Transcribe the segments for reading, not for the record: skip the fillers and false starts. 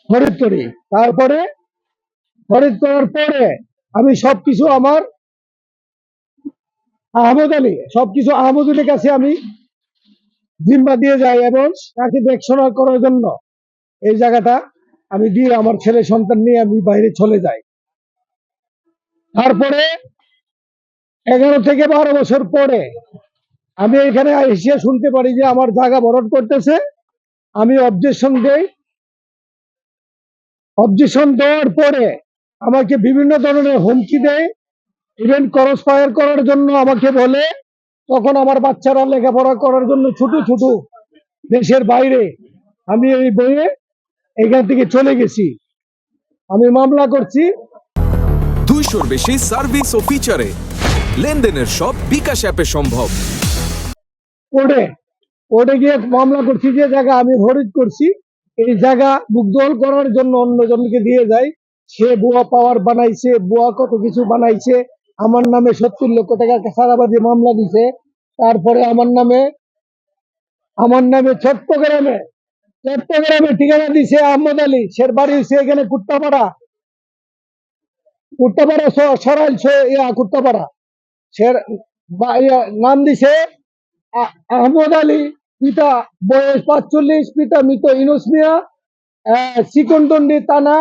খরিদ করি। তারপরে খরিদ করার পরে আমি সবকিছু আমার সবকিছু আহমদ আলীর কাছে আমি জিম্মা দিয়ে যাই এবং তাকে দেখশোনা করার জন্য এই জায়গাটা আমি দিয়ে আমার ছেলে সন্তান নিয়ে আমি বাইরে চলে যাই। তারপরে 11 থেকে 12 বছর পরে আমি এখানে এসে শুনতে পারি যে আমার জায়গা ভরাট করতেছে। আমি অবজেকশন দেওয়ার পরে আমাকে বিভিন্ন ধরনের হুমকি দেয়, ইভেন ক্রস ফায়ার করার জন্য আমাকে বলে। তখন আমার বাচ্চারা লেখাপড়া করার জন্য ছোট ছোট দেশের বাইরে আমি এই বইয়ে এখান থেকে চলে গেছি। আমি মামলা করছি 200-র বেশি সার্ভিস ও ফিচারে লেনদেনের সব বিকাশ অ্যাপে সম্ভব। কোর্টে গিয়ে মামলা করছি যে জায়গা আমি খরিদ করছি এই জায়গা বুকদখল করার জন্য অন্যজনকে দিয়ে যায়। সে বুয়া পাওয়ার বানাইছে, বুয়া কত কিছু বানাইছে, আমার নামে 70 লক্ষ টাকা কাছারাবাদী মামলা দিছে। তারপরে আমার নামে চট্টগ্রামে ঠিকানা দিছে আহমদ আলী, সের বাড়ি হচ্ছে এখানে কুট্টাপাড়া সরাইল কুট্টাপাড়া। সের নাম দিছে আহমদ আলী, পিতা বয়স 45, পিতা মৃত ইউনুস মিয়া, চিকনদন্ডি থানা,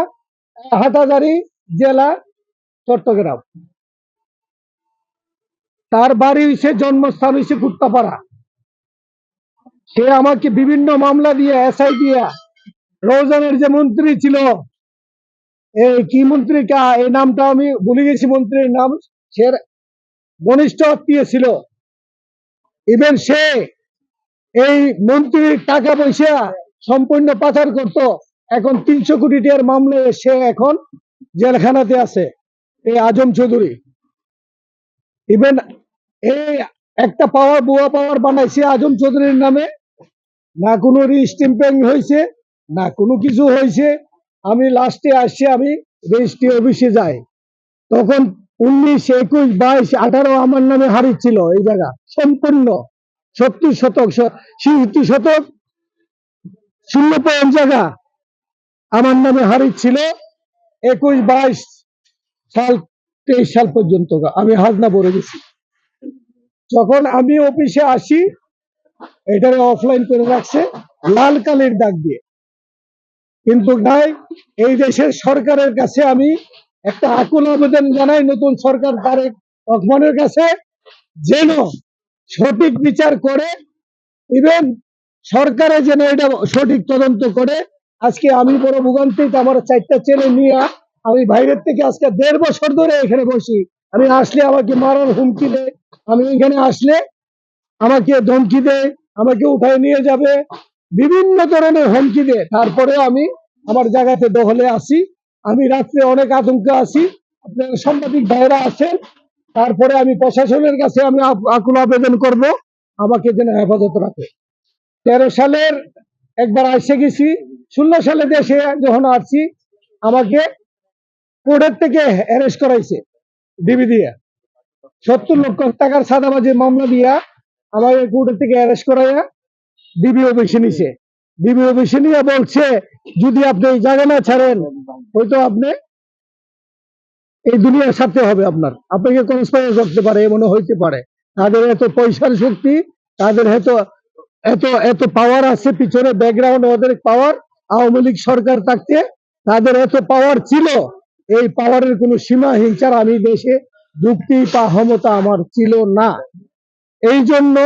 হাটাজারি জেলা, চট্টগ্রাম। তার বাড়ি হইছে, জন্মস্থান হইছে কুট্টাপাড়া। সে আমাকে বিভিন্ন মামলা দিয়ে এসআই দিয়া, রৌজানের যে মন্ত্রী ছিল, এই কি মন্ত্রী এই নামটা আমি ভুলে গেছি, মন্ত্রীর নাম, সে ঘনিষ্ঠ আত্মীয় ছিল। ইভেন সে এই মন্ত্রীর টাকা পয়সা সম্পূর্ণ পাচার করত। এখন 300 কোটি টাকার মামলায় সে এখন জেলখানাতে আছে, এই আজম চৌধুরী। ইভেন এই একটা বুয়া পাওয়ার বানাইছে আজম চৌধুরীর নামে, না কোনো রিস্ট্যাম্পিং হয়েছে, না কোনো কিছু হয়েছে। আমি লাস্টে আসছি, আমি রেজিস্ট্রি অফিসে যাই, তখন 19, 21, 22, 18 আমার নামে হারিয়েছিল এই জায়গা সম্পূর্ণ 70 শতক 67 শতক 0 জায়গা আমার নামে হারিয়েছিল। 21, 22 সাল 23 সাল পর্যন্ত আমি হাজনা ভরে গেছি। যখন আমি অফিসে আসি, এটারে অফলাইন করে রাখছে লাল কালির দাগ দিয়ে। কিন্তু নাই, এই দেশের সরকারের কাছে আমি একটা আকুল আবেদন জানাই নতুন সরকার তারেক রহমানের কাছে, যেন সঠিক বিচার করে, ইভেন সরকারে যেন এটা সঠিক তদন্ত করে। আজকে আমি বড় ভোগান্তিতে, আমার 4টা ছেলে নিয়ে আমি বাইরের থেকে আজকে 1.5 বছর ধরে এখানে বসি। আমি আসলে আমাকে মারার হুমকি দেয়, আমি এখানে আসলে আমাকে ধমকি দেয়, আমাকে উঠায় নিয়ে যাবে, বিভিন্ন ধরনের হুমকি দেয়। তারপরে আমি আমার জায়গাতে দখলে আসি। আমি রাত্রে অনেক আতঙ্কে আছি, আপনারা সাংবাদিক ভাইরা আছেন। তারপরে আমি প্রশাসনের কাছে আমি আকুল আবেদন করব আমাকে যেন হেফাজত রাখে। 13 সালের একবার আসে গেছি, 16 সালে দেশে যখন আসছি আমাকে কোর্টের থেকে অ্যারেস্ট করাইছে ডিবি দিয়া, 70 লক্ষ টাকার সাদাবাজি মামলা দিয়া আমাকে কোর্টের থেকে অ্যারেস্ট করাইয়া ডিবি অফিসে নিছে। ডিবি অফিসে নিয়ে বলছে যদি আপনি এই জায়গা না ছাড়েন, হয়তো আপনি এই দুনিয়ার সাথে হবে, আপনাকে কনস্পায়ার করতে পারে, এমন হইতে পারে। তাদের এত পয়সার শক্তি, তাদের এত পাওয়ার আছে পিছনে, ব্যাকগ্রাউন্ড ওদের পাওয়ার। আওয়ামী লীগ সরকার থাকতে তাদের এত পাওয়ার ছিল, এই পাওয়ারের কোনো সীমাহীন ছাড়া আমি দেশে যুক্তি বা ক্ষমতা আমার ছিল না। এই জন্য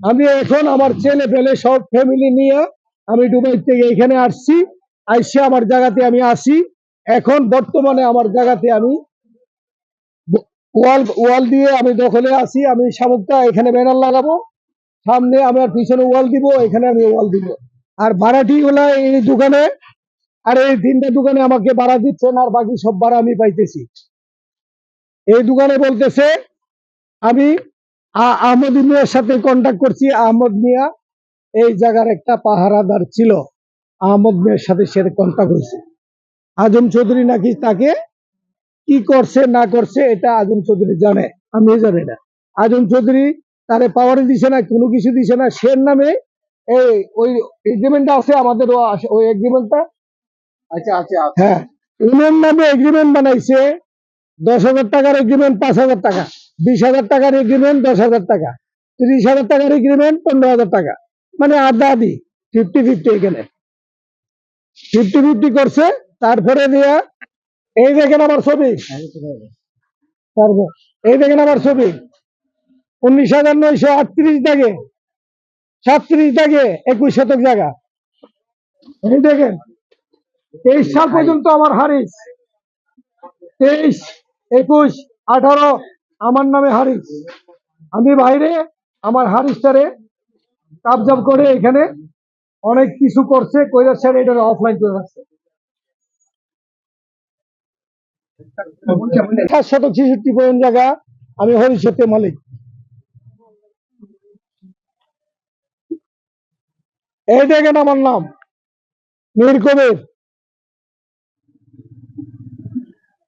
আমি এখন আমার ছেলে পেলে সব ফ্যামিলি নিয়ে আমি দুবাই থেকে এখানে আসছি। আইসে আমার জায়গাতে আমি আসি। এখন বর্তমানে আমার জায়গাতে আমি ওয়াল দিয়ে আমি দখলে আছি। আমি শামুকটা এখানে ব্যানার লাগাবো, সামনে আমার পিছনে ওয়াল দিব, এখানে আমি ওয়াল দিব। আর ভাড়াটি গুলা এই দোকানে, আর এই 3টা দোকানে আমাকে ভাড়া দিচ্ছেন, আর বাকি সব ভাড়া আমি পাইতেছি। এই দোকানে বলতেছে, আমি আহমদ মিয়ার সাথে কন্ট্যাক্ট করছি। আহমদ মিয়া এই জায়গার একটা পাহারাদার ছিল, আহমদ মিয়ার সাথে সে কন্ট্যাক্ট হয়েছে। আজম চৌধুরী নাকি তাকে কি করছে না করছে এটা আজম চৌধুরী জানে, আমি জানি না। আজম চৌধুরী তারে পাওয়ার দিছে না, কোনো কিছু দিছে না। সের নামে ওই এগ্রিমেন্টটা আছে আমাদের, ওই এগ্রিমেন্টটা হ্যাঁ, ইউনিয়ন নামে এগ্রিমেন্ট বানাইছে 10,000 টাকার এগ্রিমেন্ট 5,000 টাকা, 20,000 টাকার এগ্রিমেন্ট 10,000 টাকা, 30,000 টাকার এগ্রিমেন্ট 15,000 টাকা, মানে আধা আধি 50-50 এখানে 50-50 করছে। তারপরে দিয়া এই দেখেন আমার ছবি, তারপর এই দেখেন আমার ছবি 19,938 দাগে 37 দাগে 21 শতক জায়গা। এই দেখেন 23 সাল পর্যন্ত আমার হারিস, 23, 21, 18 আমার নামে হারিস। আমি বাইরে আমার হারিসটারে কাবজাব করে এখানে অনেক কিছু করছে, কইরা স্যার এটা অফলাইন করে রাখছে। 766 পয়েন্ট জায়গা আমি হরিশতে মালিক। এই দেখেন আমার নাম মীর কবির।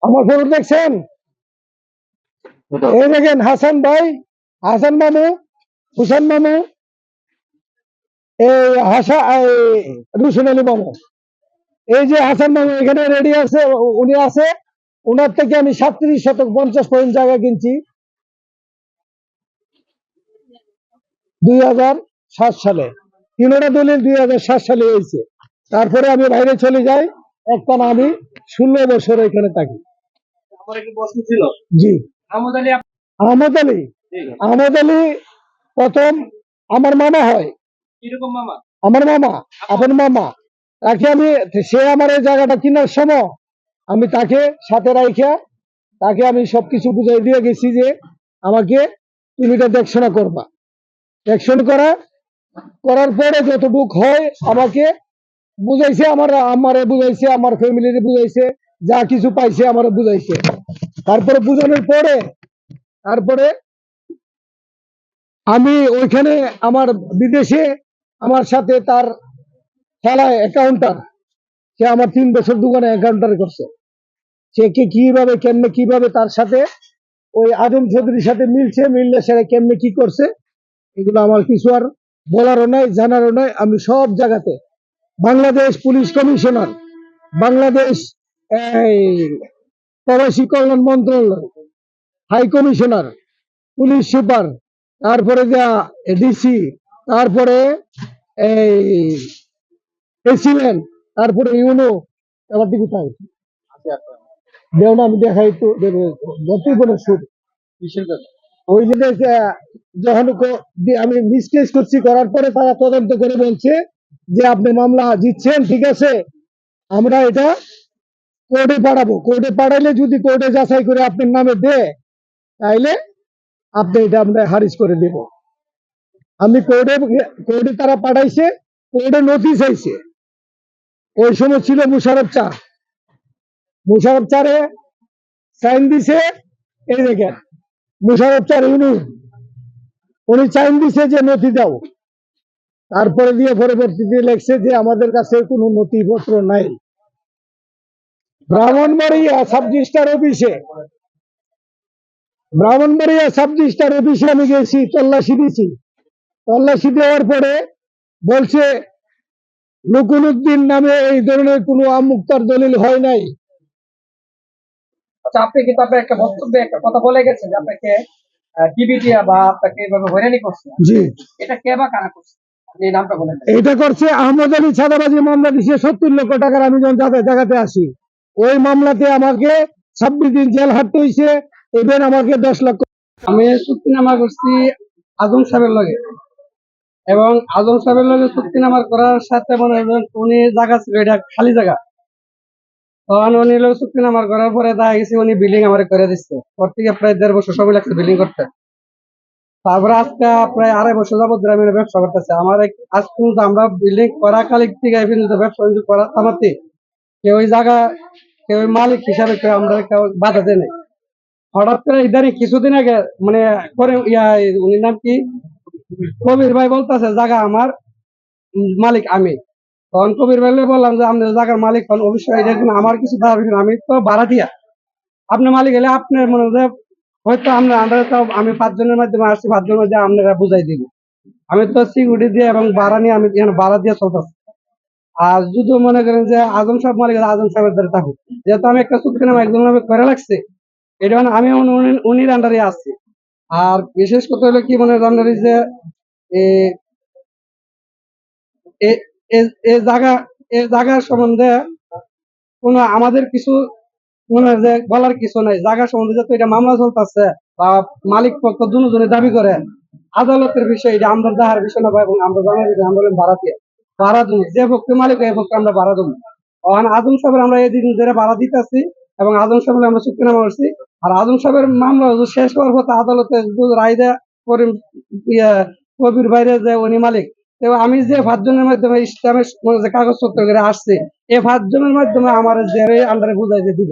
আমার ফটো দেখছেন? এই দেখেন হাসান ভাই, হাসান মামু, হুসেন মামু, এই রুশন আলী মামু। এই যে হাসান মামু এখানে রেডি আছে, উনি আছে, উনার থেকে আমি 37 শতক 50 পয়েন্ট জায়গা কিনছি 2007 সালে। তিনোটা দলিল 2007 সালে হয়েছে। তারপরে আমি বাইরে চলে যাই, একটানা আমি 16 বছর এখানে থাকি। আমার একটু প্রশ্ন ছিল, জি, আহমদ আলী আহমদ আলী, আহমদ আলী প্রথম আমার মামা হয়, কিরকম মামা? আমার মামা, আপন মামা। তাকে আমি, সে আমার এই জায়গাটা কেনার সময় আমি তাকে সাথে রাইখা তাকে আমি সবকিছু বুঝাই দিয়ে গেছি যে আমাকে তুমি এটা দেখশোনা করবা। দেখশন করার পরে যতটুক হয় আমাকে বুঝাইছে, আমারে বুঝাইছে, আমার ফ্যামিলিরে বুঝাইছে, যা কিছু পাইছে আমারে বুঝাইছে। তারপরে বুঝানোর পরে তারপরে আমি ওইখানে আমার বিদেশে আমার সাথে তার খেলায় অ্যাকাউন্টার, সে আমার 3 বছর দোকানে অ্যাকাউন্টার করছে। সে কিভাবে কেমনে কিভাবে তার সাথে ওই আজম চৌধুরীর সাথে মিললে সেটা কেমনে কি করছে, এগুলো আমার কিছু আর বলারও নাই, জানারও নাই। আমি সব জায়গাতে বাংলাদেশ পুলিশ কমিশনার, বাংলাদেশ এই প্রবাসী কল্যাণ মন্ত্রণালয়, হাই কমিশনার, পুলিশ সুপার, তারপরে যা ডিসি, তারপরে এই প্রেসিডেন্ট, তারপরে ইউনো, এবার দিকে তাই দেও না, আমি দেখাই তো যতই কোনো সুদ ওই যে যখন আমি মিসকেস করছি, করার পরে তারা তদন্ত করে বলছে যে আপনি মামলা জিতছেন, ঠিক আছে, আমরা এটা কোর্টে পাঠাবো। কোর্টে পাঠাইলে যদি কোর্টে যাচাই করে আপনার নামে দেয়, তাইলে আপনি এটা আমরা খারিজ করে দেব। আমি কোর্টে তারা পাঠাইছে, কোর্টে নোটিশ আইছে। ওই সময় ছিল মুশারফ চারে সাইন দিছে। এই দেখেন মুশারফ চার উনি সাইন দিছে যে নথি দাও। তারপরে দিয়ে পরবর্তীতে লেখছে যে আমাদের কাছে কোনো নথিপত্র নাই। ব্রাহ্মণবাড়িয়া সাব রেজিস্ট্রার অফিসে আমি গেছি, তল্লাশি দিছি। তল্লাশি দেওয়ার পরে বলছে লুকুনুদ্দিন নামে এই ধরনের কোনো আমুক্তার দলিল হয় নাই। আচ্ছা, আপনি কিন্তু আপনার একটা বক্তব্যে একটা কথা বলে গেছেন যে আপনাকে টিভি দিয়া বা আপনাকে এইভাবে হয়রানি করছে। জি, এটা কে বা কারা করছে? আপনি এই নামটা বলেন। এটা করছে আহমদ আলী ছাদাবাজি মামলা দিছে 70 লক্ষ টাকার। আমি যখন জায়গাতে আসি, ওই মামলাতে আমাকে 26 দিন জেল হাঁটতে হয়েছে, এবার আমাকে 10 লক্ষ। আমি চুক্তিনামা করছি আজম সাহেবের লগে, এবং আজম সাহেবের লগে চুক্তিনামা করার সাথে মনে হয় উনি জায়গা ছিল, এটা খালি জায়গা। তখন উনি লোক চুক্তিনামা করার পরে দেখা গেছে উনি বিল্ডিং আমার করে দিচ্ছে। ওর থেকে প্রায় 1.5 বছর সময় লাগছে বিল্ডিং করতে। তারপরে আজকে প্রায় 2.5 বছর যাবত গ্রামীণ ব্যবসা করতেছে। আমার আজ পর্যন্ত আমরা বিল্ডিং করা কালিক থেকে ব্যবসা বাণিজ্য করা থামাতে কেউ ওই জায়গা, কেউ ওই মালিক হিসাবে কেউ আমরা কেউ বাধা দেয় নাই। হঠাৎ করে ইদানিং কিছুদিন আগে মানে করে উনি নাম কি কবির ভাই বলতেছে জায়গা আমার মালিক আমি। তখন কবির ভাই বললাম যে আপনি জায়গার মালিক হন, অবশ্যই এটা কিন্তু আমার কিছু দাবি, আমি তো ভাড়া দিয়া, আপনি মালিক হলে আপনার মনে হয় হয়তো আমরা তো আমি 5 জনের মাধ্যমে আসছি, 5 জনের মধ্যে আপনারা বুঝাই দিব। আমি তো সিকিউরিটি দিয়ে এবং ভাড়া নিয়ে আমি ভাড়া দিয়ে চলতেছি। আর যদি মনে করেন যে আজম সাহেব মালিক আজম সাহেবের দ্বারা থাকুক, যেহেতু আমি একটা চুক্তিনামা একজন নামে করে লাগছে, এটা মানে আমি উনির আন্ডারে আছি। আর বিশেষ কথা হলো কি মনে জানেন যে এ- এ- এ জায়গা এ জায়গার সম্বন্ধে কোনো আমাদের কিছু মনে হয় যে বলার কিছু নাই। জায়গা সম্বন্ধে যত এটা মামলা চলতেছে বা মালিক পক্ষ দুজনে দাবি করে, আদালতের বিষয় এটা আমরা দেখার বিষয় না, এবং আমরা জানার বিষয় আমরা বললাম ভাড়া দিয়ে ভাড়া দেবো, যে পক্ষে মালিক এই পক্ষে আমরা ভাড়া দেবো। এখন আজম সাহেবের আমরা এদিন ধরে ভাড়া দিতেছি এবং আজম সাহেবের আমরা চুক্তিনামা করছি। আর আজম সাহেবের মামলা শেষ হওয়ার পথে আদালতে রায় দেয় করিম ইয়া কবির বাইরে যে উনি মালিক। তো আমি যে 5 জনের মাধ্যমে ইসলামের যে কাগজপত্র করে আসছে, এই 5 জনের মাধ্যমে আমার যে আন্ডারে বুঝাই দিব।